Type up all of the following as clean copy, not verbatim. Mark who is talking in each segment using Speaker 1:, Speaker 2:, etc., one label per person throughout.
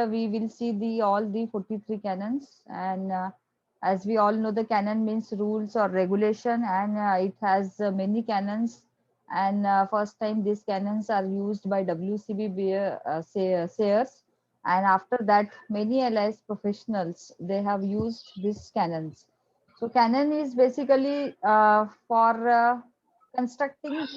Speaker 1: we will see the all the 43 canons, and as we all know, the canon means rules or regulation, and it has many canons. And first time these canons are used by WCB sayers, and after that many LIS professionals they have used these canons. So canon is basically for constructing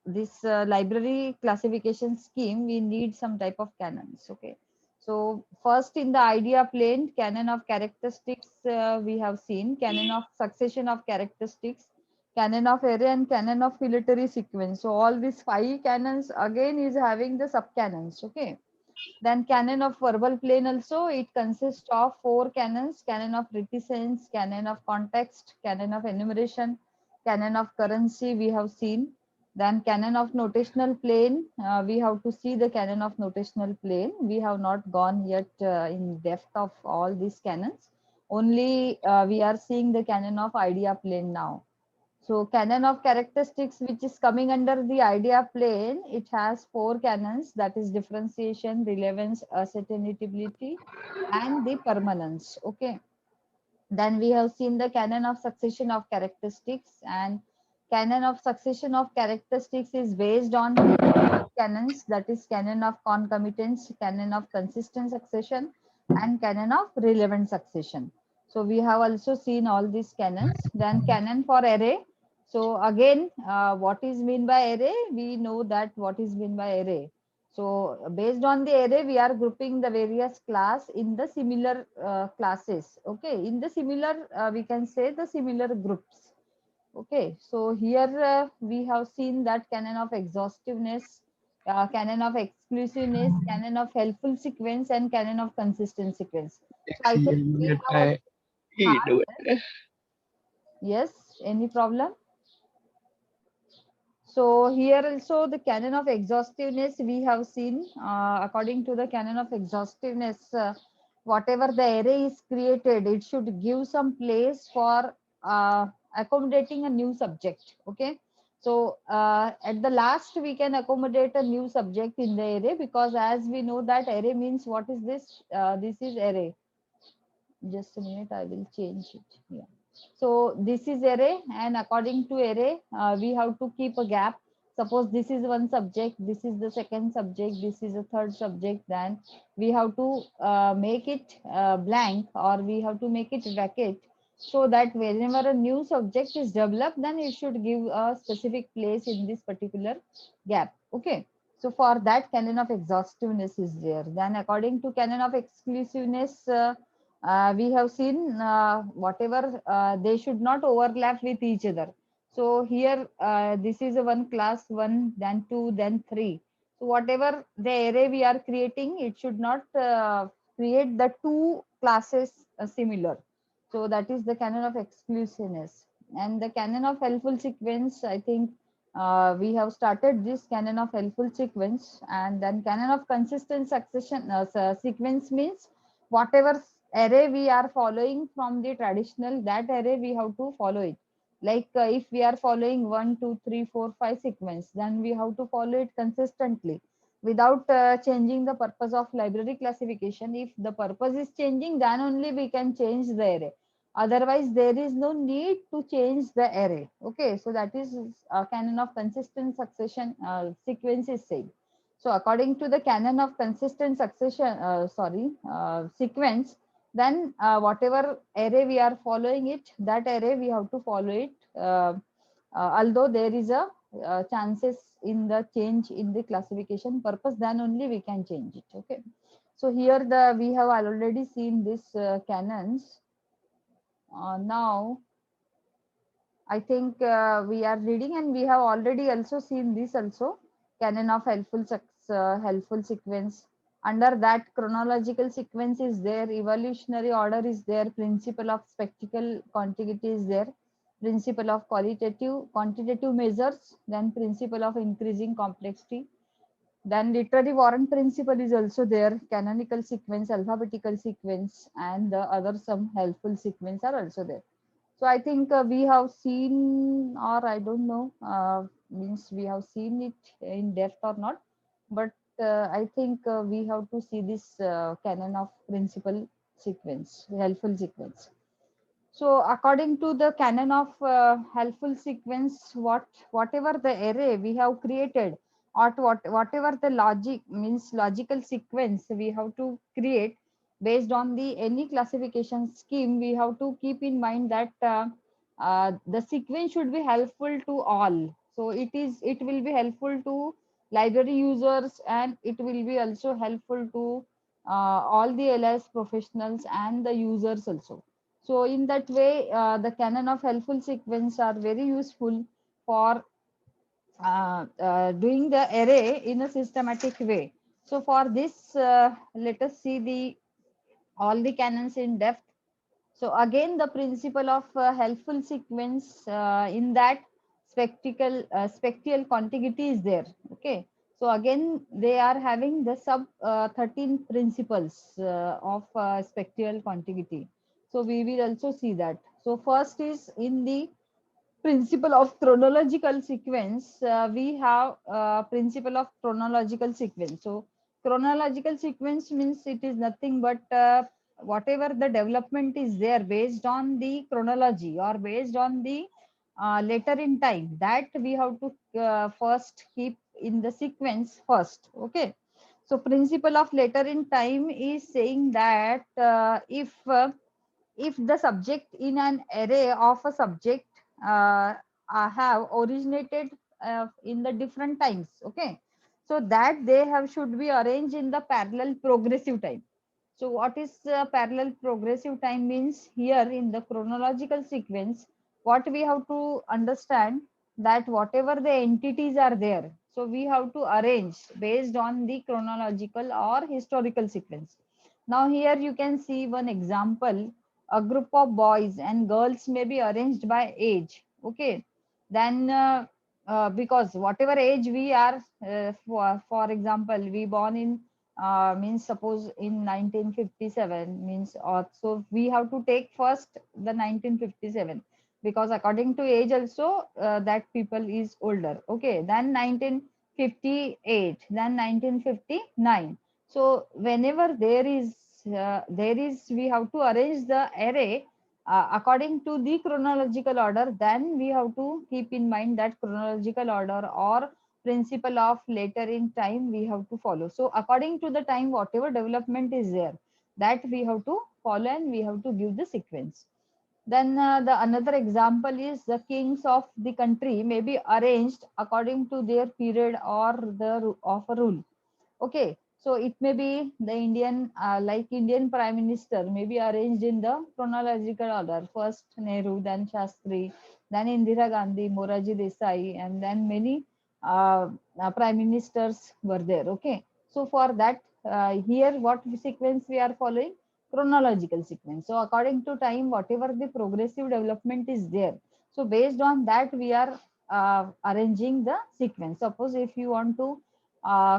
Speaker 1: this library classification scheme. We need some type of canons. Okay, so first in the idea plane, canon of characteristics, we have seen canon of succession of characteristics, canon of array, and canon of filtering sequence. So all these five canons again is having the subcanons. Okay, then canon of verbal plane also, it consists of four canons: canon of reticence, canon of context, canon of enumeration, canon of currency we have seen. Then canon of notational plane, we have to see the canon of notational plane. We have not gone yet in depth of all these canons. Only we are seeing the canon of idea plane now. So canon of characteristics, which is coming under the idea plane, it has four canons, that is differentiation, relevance, ascertainability, and the permanence. Okay. Then we have seen the canon of succession of characteristics, and canon of succession of characteristics is based on canons, that is canon of concomitance, canon of consistent succession, and canon of relevant succession. So we have also seen all these canons. Then canon for array. So again, what is mean by array? We know that what is mean by array. So based on the array, we are grouping the various class in the similar classes. Okay, in the similar, we can say the similar groups. Okay, so here we have seen that canon of exhaustiveness, canon of exclusiveness, canon of helpful sequence, and canon of consistent sequence. So I think we have. Huh? Yes, any problem? So here also the canon of exhaustiveness we have seen. According to the canon of exhaustiveness, whatever the array is created, it should give some place for accommodating a new subject. Okay. So at the last we can accommodate a new subject in the array, because as we know that array means what is this? This is array. Just a minute, I will change it here. So this is array, and according to array, we have to keep a gap. Suppose this is one subject, this is the second subject, this is the third subject, then we have to make it blank, or we have to make it vacate, so that whenever a new subject is developed, then it should give a specific place in this particular gap. Okay. So for that, canon of exhaustiveness is there. Then according to canon of exclusiveness, we have seen whatever they should not overlap with each other. So here this is a one class, one, then two, then three. So whatever the array we are creating, it should not create the two classes similar. So that is the canon of exclusiveness. And the canon of helpful sequence, I think we have started this canon of helpful sequence. And then canon of consistent succession sequence means whatever array we are following from the traditional, that array we have to follow it. Like if we are following 1 2 3 4 5 sequence, then we have to follow it consistently without changing the purpose of library classification. If the purpose is changing, then only we can change the array. Otherwise there is no need to change the array. Okay, so that is canon of consistent succession sequence is said. So according to the canon of consistent succession, sequence, then whatever array we are following it, that array we have to follow it, although there is a chances in the change in the classification purpose, then only we can change it. Okay, so here the we have already seen this canons. Now I think we are reading, and we have already also seen this also, canon of helpful sequence. Under that, chronological sequence is there, evolutionary order is there, principle of spectacle contiguity is there, principle of quantitative measures, then principle of increasing complexity. Then literary warrant principle is also there, canonical sequence, alphabetical sequence, and the other some helpful sequence are also there. So I think we have seen, or I don't know, means we have seen it in depth or not, but I think we have to see this canon of principal sequence, helpful sequence. So according to the canon of helpful sequence, whatever the array we have created, or whatever the logic means logical sequence we have to create based on the any classification scheme, we have to keep in mind that the sequence should be helpful to all. So it will be helpful to library users, and it will be also helpful to all the LIS professionals and the users also. So in that way, the canon of helpful sequence are very useful for doing the array in a systematic way. So for this, let us see the all the canons in depth. So again, the principle of helpful sequence in that spectral contiguity is there. Okay. So again, they are having the sub 13 principles of spectral contiguity. So we will also see that. So first is in the principle of chronological sequence. We have principle of chronological sequence. So chronological sequence means it is nothing but whatever the development is there based on the chronology or based on the later in time, that we have to first keep in the sequence first. Okay. So principle of later in time is saying that if the subject in an array of a subject have originated in the different times, okay, so that they have should be arranged in the parallel progressive time. So what is parallel progressive time means? Here in the chronological sequence, what we have to understand, that whatever the entities are there, so we have to arrange based on the chronological or historical sequence. Now here you can see one example. A group of boys and girls may be arranged by age. Okay. Then because whatever age we are, for example, we born in means suppose in 1957 means, so we have to take first the 1957, because according to age also that people is older. Okay. Then 1958, then 1959. So whenever there is we have to arrange the array according to the chronological order. Then we have to keep in mind that chronological order or principle of later in time we have to follow. So according to the time, whatever development is there, that we have to follow, and we have to give the sequence. Then the another example is the kings of the country may be arranged according to their period or of a rule. Okay, so it may be the Indian, like Indian Prime Minister, may be arranged in the chronological order. First Nehru, then Shastri, then Indira Gandhi, Moraji Desai, and then many prime ministers were there. Okay, so for that, here what sequence we are following? Chronological sequence. So according to time, whatever the progressive development is there, so based on that we are arranging the sequence. Suppose if you want to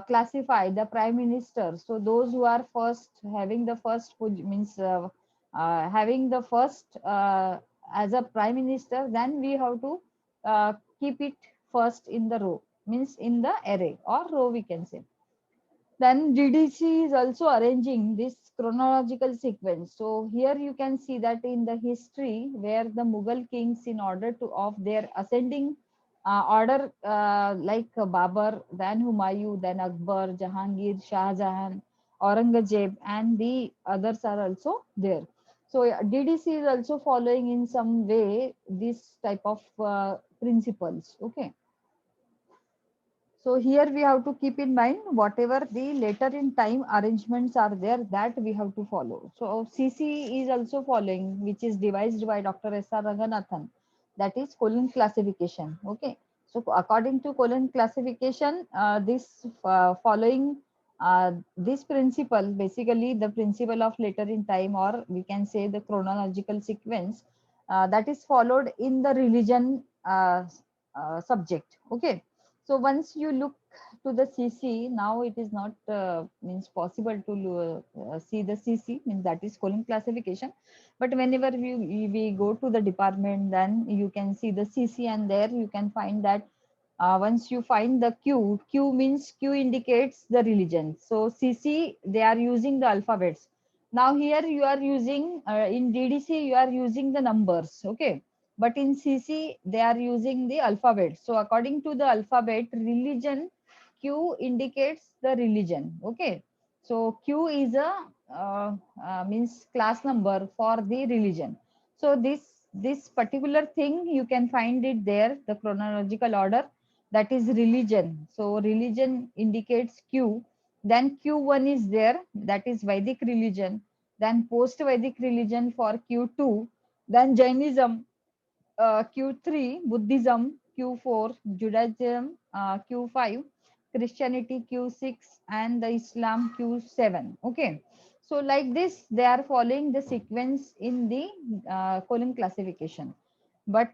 Speaker 1: classify the prime minister, so those who are first having the first means having the first as a prime minister, then we have to keep it first in the row, means in the array or row we can say. Then DDC is also arranging this chronological sequence. So here you can see that in the history where the Mughal kings, in order to of their ascending order, like Babur, then Humayun, then Akbar, Jahangir, Shah Jahan, Aurangzeb, and the others are also there. So DDC is also following in some way this type of principles. Okay. So here we have to keep in mind whatever the later in time arrangements are there, that we have to follow. So CC is also following, which is devised by Dr. S.R. Ranganathan, that is colon classification. Okay. So according to colon classification, this following this principle, basically the principle of later in time, or we can say the chronological sequence, that is followed in the religion subject. Okay. So once you look to the CC, now it is not means possible to see the CC, means that is colon classification. But whenever we go to the department, then you can see the CC, and there you can find that once you find the Q, Q means Q indicates the religion. So CC, they are using the alphabets. Now here you are using, in DDC, you are using the numbers, okay? But in CC, they are using the alphabet. So according to the alphabet, religion, Q indicates the religion, okay? So Q is a, means class number for the religion. So this particular thing, you can find it there, the chronological order, that is religion. So religion indicates Q. Then Q1 is there, that is Vedic religion. Then post Vedic religion for Q2. Then Jainism, Q3, Buddhism, Q4, Judaism, Q5, Christianity, Q6, and the Islam, Q7. Okay. So like this, they are following the sequence in the column classification. But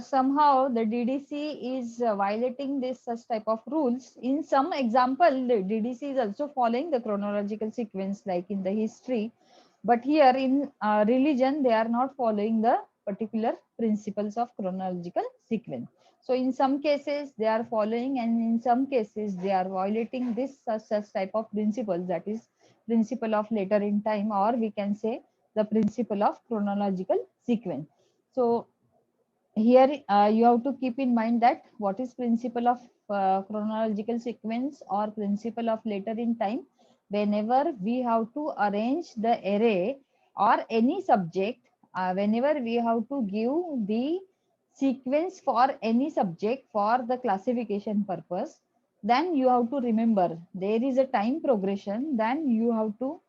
Speaker 1: somehow the DDC is violating this such type of rules. In some example, the DDC is also following the chronological sequence, like in the history. But here in religion, they are not following the particular principles of chronological sequence. So in some cases they are following, and in some cases they are violating this such type of principles, that is principle of later in time, or we can say the principle of chronological sequence. So here you have to keep in mind that what is principle of chronological sequence or principle of later in time. Whenever we have to arrange the array or any subject, whenever we have to give the sequence for any subject for the classification purpose, then you have to remember there is a time progression. Then you have to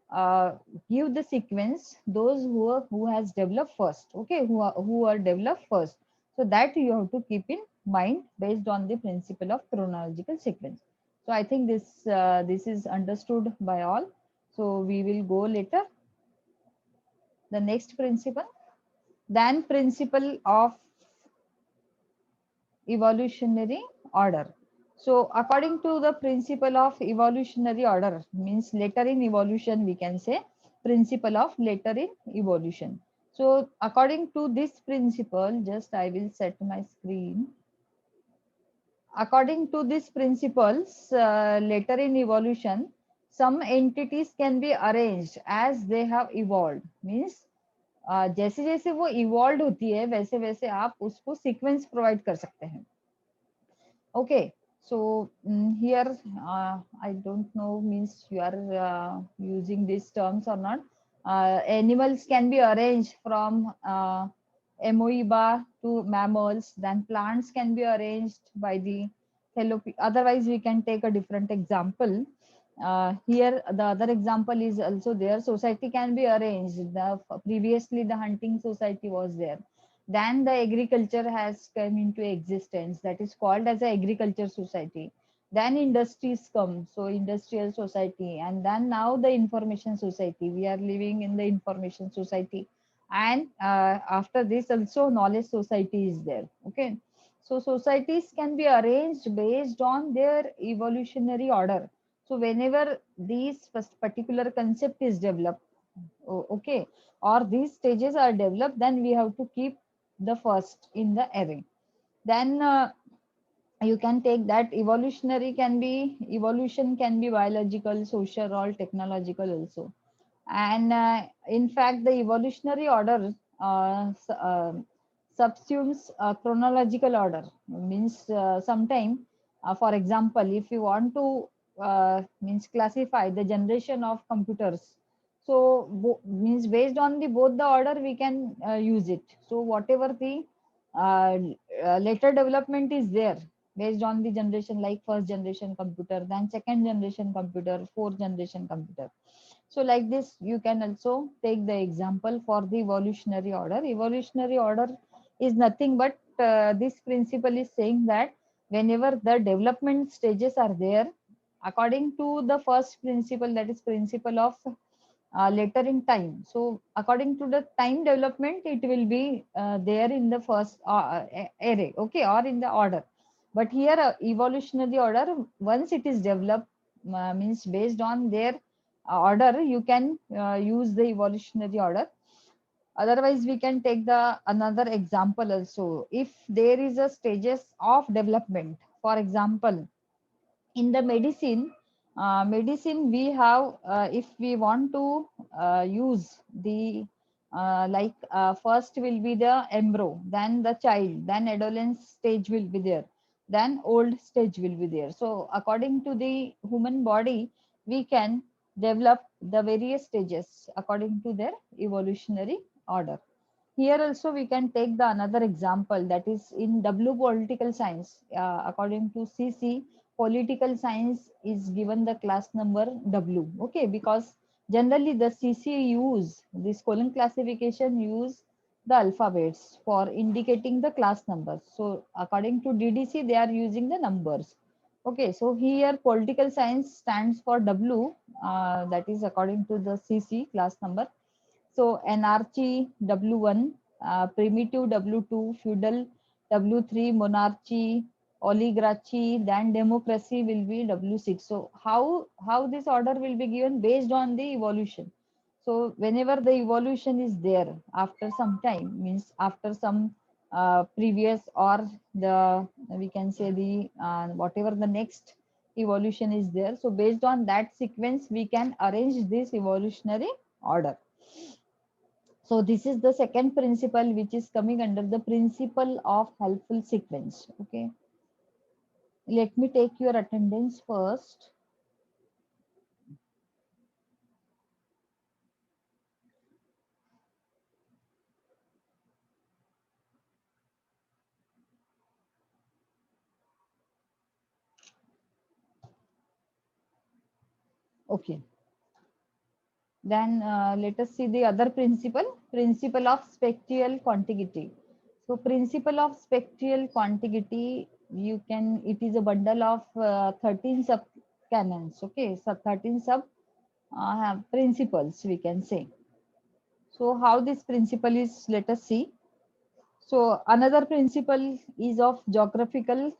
Speaker 1: uh, give the sequence those who has developed first, okay, who are developed first. So that you have to keep in mind based on the principle of chronological sequence. So I think this is understood by all. So we will go later the next principle. Then principle of evolutionary order. So according to the principle of evolutionary order, means later in evolution, we can say principle of later in evolution. So according to this principle, just I will set my screen. According to these principles, later in evolution, some entities can be arranged as they have evolved. Means जैसे जैसे वो evolve होती है, वैसे वैसे आप उसको sequence provide कर सकते हैं. Okay, so here I don't know, means you are using these terms or not. Animals can be arranged from amoeba to mammals. Then plants can be arranged by the otherwise we can take a different example. Here the other example is also there. Society can be arranged. Previously the hunting society was there, then the agriculture has come into existence, that is called as a agriculture society. Then industries come, so industrial society, and then now the information society, we are living in the information society. And after this also knowledge society is there, okay. So societies can be arranged based on their evolutionary order. So whenever these particular concept is developed, okay, or these stages are developed, then we have to keep the first in the array. Then you can take that evolution can be biological, social, or technological also. And in fact the evolutionary order subsumes chronological order. Means sometime for example, if you want to means classify the generation of computers, so means based on the both the order we can use it. So whatever the uh, later development is there based on the generation, like first generation computer, then second generation computer, fourth generation computer. So like this, you can also take the example for the evolutionary order. Evolutionary order is nothing but this principle is saying that whenever the development stages are there, according to the first principle, that is principle of later in time. So according to the time development, it will be there in the first array, okay, or in the order. But here evolutionary order, once it is developed, means based on their order, you can use the evolutionary order. Otherwise, we can take the another example also. If there is a stages of development, for example, in the medicine we have, if we want to use the first will be the embryo, then the child, then adolescent stage will be there, then old stage will be there. So according to the human body, we can develop the various stages according to their evolutionary order. Here also we can take the another example, that is in W political science. According to CC, political science is given the class number W. Okay, because generally the CC use this colon classification use the alphabets for indicating the class numbers. So according to DDC, they are using the numbers. Okay, so here political science stands for W, that is according to the CC class number. So anarchy W1, primitive W2, feudal W3, monarchy, oligarchy, then democracy will be W6. So how this order will be given based on the evolution. So whenever the evolution is there after some time, means after some previous or the, we can say the whatever the next evolution is there. So based on that sequence, we can arrange this evolutionary order. So this is the second principle, which is coming under the principle of helpful sequence. Okay. Let me take your attendance first. Okay. Then let us see the other principle, principle of spectral contiguity. So principle of spectral contiguity, you can, it is a bundle of 13 sub canons. Okay. So 13 sub have principles, we can say. So how this principle is, let us see. So another principle is of geographical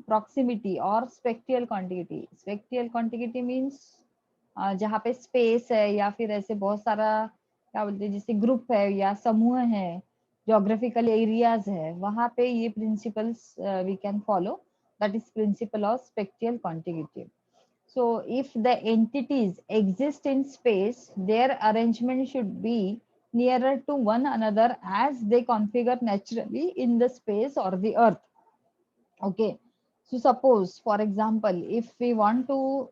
Speaker 1: proximity or spectral contiguity. Spectral contiguity means जहाँ पे space है या फिर ऐसे बहुत सारा क्या बोलते हैं जैसे ग्रुप है या समूह है, geographical areas है, वहाँ पे ये principles we can follow. That is principle of spectral contiguity. So if the entities exist in space, their arrangement should be nearer to one another as they configure naturally in the space or the earth. Okay. So suppose, for example, if we want to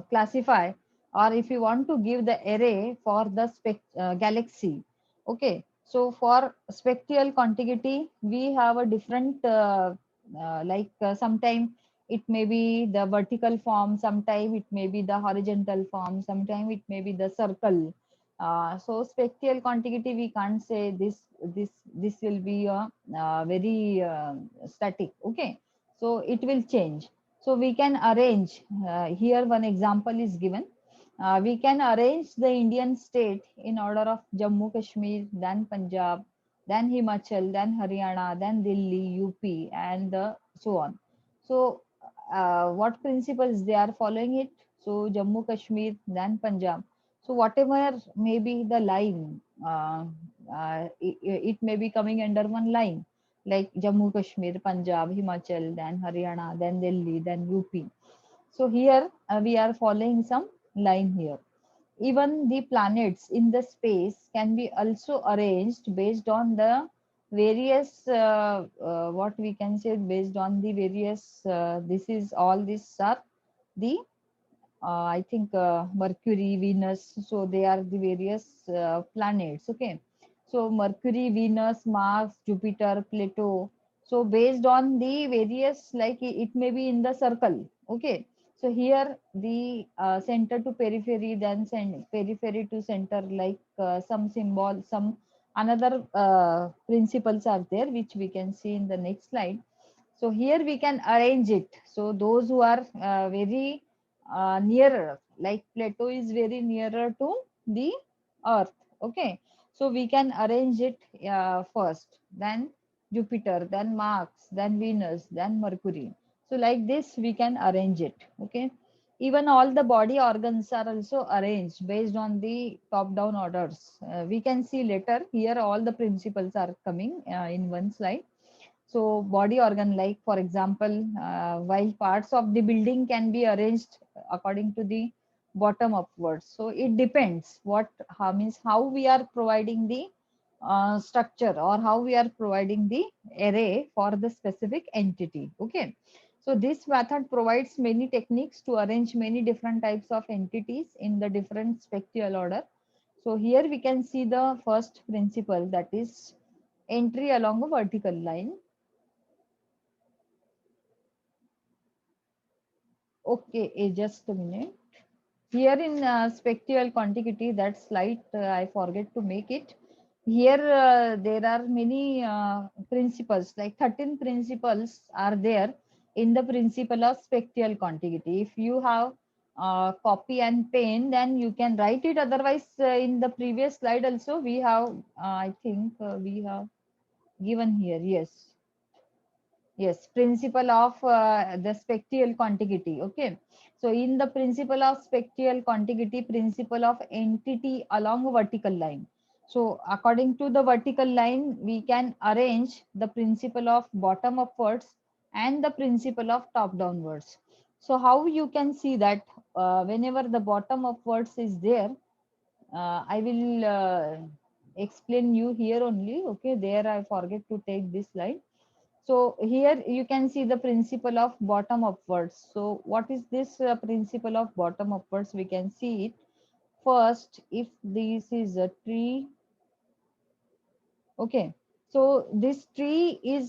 Speaker 1: classify, or if we want to give the array for the galaxy. Okay. So for spectral contiguity, we have a different, sometime it may be the vertical form, sometime it may be the horizontal form, sometime it may be the circle. So spectral contiguity, we can't say this will be a very static. Okay, so it will change. So we can arrange, here one example is given. We can arrange the Indian state in order of Jammu Kashmir, then Punjab, then Himachal, then Haryana, then Delhi, UP, and so on. So what principles they are following it? So Jammu Kashmir, then Punjab. So whatever may be the line, it may be coming under one line, like Jammu Kashmir, Punjab, Himachal, then Haryana, then Delhi, then UP. So here we are following some line here. Even the planets in the space can be also arranged based on the various, what we can say, based on the various, this is all these are the I think Mercury, Venus. So they are the various planets. Okay. So Mercury, Venus, Mars, Jupiter, Pluto. So based on the various, like it may be in the circle. Okay. So here the center to periphery, then periphery to center, like some symbol, some another principles are there, which we can see in the next slide. So here we can arrange it. So those who are very nearer, like Plato is very nearer to the earth. Okay. So we can arrange it first, then Jupiter, then Mars, then Venus, then Mercury. So like this we can arrange it. Okay. Even all the body organs are also arranged based on the top down orders. We can see later here all the principles are coming in one slide. So body organ, like for example, while parts of the building can be arranged according to the bottom upwards. So it depends what, how means how we are providing the structure, or how we are providing the array for the specific entity. Okay. So this method provides many techniques to arrange many different types of entities in the different spectral order. So here we can see the first principle, that is entry along a vertical line. Okay, just a minute. Here in spectral contiguity, that slide I forget to make it. Here there are many principles, like 13 principles are there in the principle of spectral contiguity. If you have copy and pen, then you can write it. Otherwise, in the previous slide also we have, I think we have given here. Yes. Yes, principle of the spectral contiguity. Okay. So in the principle of spectral contiguity, principle of entity along a vertical line. So according to the vertical line, we can arrange the principle of bottom upwards and the principle of top downwards. So how you can see that whenever the bottom upwards is there, I will explain you here only. Okay, there I forget to take this slide. So here you can see the principle of bottom upwards. So what is this principle of bottom upwards? We can see it first. If this is a tree, okay. So this tree is